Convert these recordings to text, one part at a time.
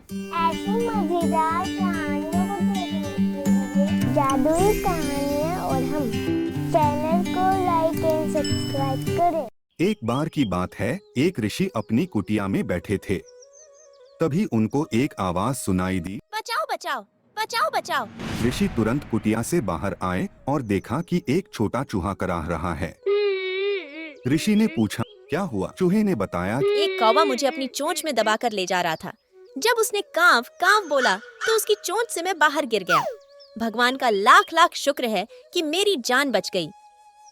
ऐसी मजेदार कहानियों को देखने के लिए जादुई कहानियाँ और हम चैनल को लाइक एंड सब्सक्राइब करें। एक बार की बात है, एक ऋषि अपनी कुटिया में बैठे थे। तभी उनको एक आवाज सुनाई दी, बचाओ बचाओ बचाओ बचाओ। ऋषि तुरंत कुटिया से बाहर आए और देखा कि एक छोटा चूहा कराह रहा है। ऋषि ने पूछा, क्या हुआ? चूहे ने बताया, एक कौवा मुझे अपनी चोंच में दबाकर ले जा रहा था। जब उसने कांव कांव बोला तो उसकी चोंच से मैं बाहर गिर गया। भगवान का लाख लाख शुक्र है कि मेरी जान बच गई।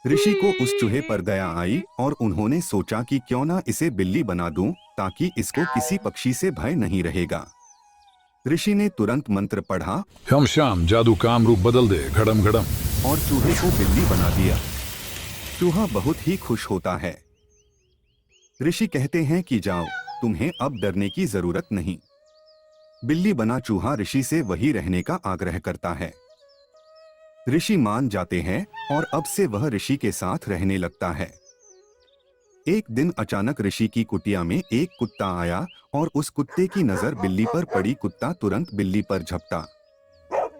ऋषि को उस चूहे पर दया आई और उन्होंने सोचा कि क्यों ना इसे बिल्ली बना दूं, ताकि इसको किसी पक्षी से भय नहीं रहेगा। ऋषि ने तुरंत मंत्र पढ़ा, हम श्याम जादू काम रूप बदल दे घड़म घड़म, और चूहे को बिल्ली बना दिया। चूहा बहुत ही खुश होता है। ऋषि कहते हैं कि जाओ, तुम्हें अब डरने की जरूरत नहीं। बिल्ली बना चूहा ऋषि से वही रहने का आग्रह करता है। ऋषि मान जाते हैं और अब से वह ऋषि के साथ रहने लगता है। एक दिन अचानक ऋषि की कुटिया में एक कुत्ता आया और उस कुत्ते की नजर बिल्ली पर पड़ी। कुत्ता तुरंत बिल्ली पर झपटा।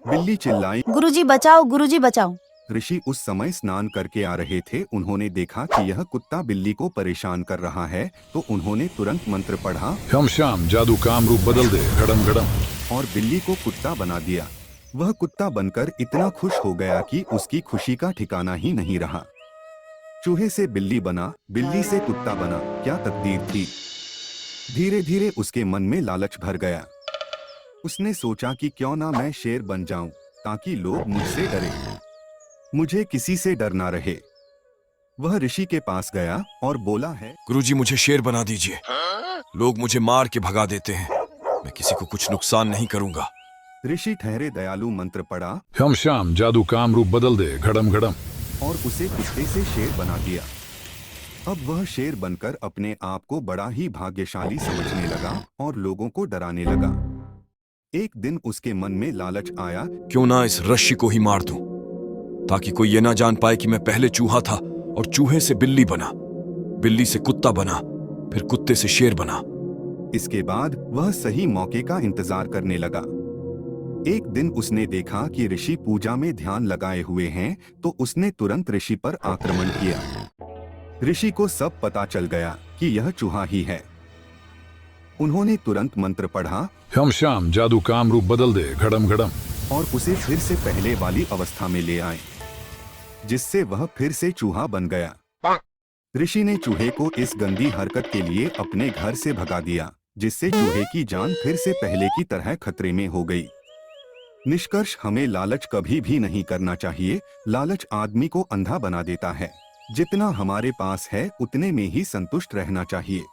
बिल्ली चिल्लाई, गुरुजी बचाओ, गुरुजी बचाओ। ऋषि उस समय स्नान करके आ रहे थे। उन्होंने देखा कि यह कुत्ता बिल्ली को परेशान कर रहा है, तो उन्होंने तुरंत मंत्र पढ़ा, हम श्याम जादू काम रूप बदल दे घड़म घड़म, और बिल्ली को कुत्ता बना दिया। वह कुत्ता बनकर इतना खुश हो गया कि उसकी खुशी का ठिकाना ही नहीं रहा। चूहे से बिल्ली बना, बिल्ली से कुत्ता बना, क्या तकदीर थी। धीरे धीरे उसके मन में लालच भर गया। उसने सोचा कि क्यों ना मैं शेर बन जाऊं, ताकि लोग मुझसे डरे, मुझे किसी से डर ना रहे। वह ऋषि के पास गया और बोला है, गुरुजी मुझे शेर बना दीजिए। लोग मुझे मार के भगा देते हैं, मैं किसी को कुछ नुकसान नहीं करूंगा। ऋषि ठहरे, दयालु मंत्र पढ़ा हम श्याम जादू काम रूप बदल दे घड़म घड़म, और उसे कुत्ते से शेर बना दिया। अब वह शेर बनकर अपने आप को बड़ा ही भाग्यशाली समझने लगा और लोगों को डराने लगा। एक दिन उसके मन में लालच आया, क्यों ना इस रस्सी को ही मार दूं, ताकि कोई ये ना जान पाए कि मैं पहले चूहा था और चूहे से बिल्ली बना, बिल्ली से कुत्ता बना, फिर कुत्ते से शेर बना। इसके बाद वह सही मौके का इंतजार करने लगा। एक दिन उसने देखा कि ऋषि पूजा में ध्यान लगाए हुए हैं, तो उसने तुरंत ऋषि पर आक्रमण किया। ऋषि को सब पता चल गया कि यह चूहा ही है। उन्होंने तुरंत मंत्र पढ़ा, हम श्याम जादू काम रूप बदल दे घड़म घड़म, और उसे फिर से पहले वाली अवस्था में ले आए, जिससे वह फिर से चूहा बन गया। ऋषि ने चूहे को इस गंदी हरकत के लिए अपने घर से भगा दिया, जिससे चूहे की जान फिर से पहले की तरह खतरे में हो गई। निष्कर्ष, हमें लालच कभी भी नहीं करना चाहिए। लालच आदमी को अंधा बना देता है। जितना हमारे पास है उतने में ही संतुष्ट रहना चाहिए।